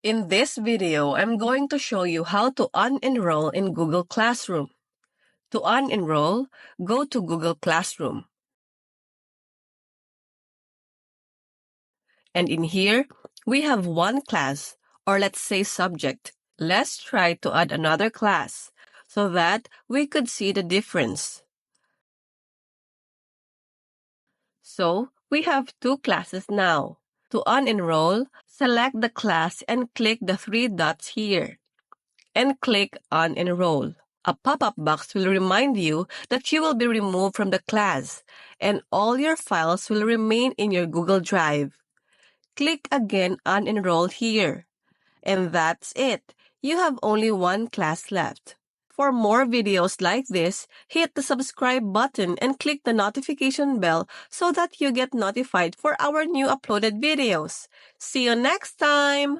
In this video, I'm going to show you how to unenroll in Google Classroom. To unenroll, go to Google Classroom. And in here, we have one class, or let's say subject. Let's try to add another class so that we could see the difference. So, we have two classes now. To unenroll, select the class and click the three dots here. And click on Enroll. A pop-up box will remind you that you will be removed from the class, and all your files will remain in your Google Drive. Click again on Enroll here. And that's it. You have only one class left. For more videos like this, hit the subscribe button and click the notification bell so that you get notified for our new uploaded videos. See you next time!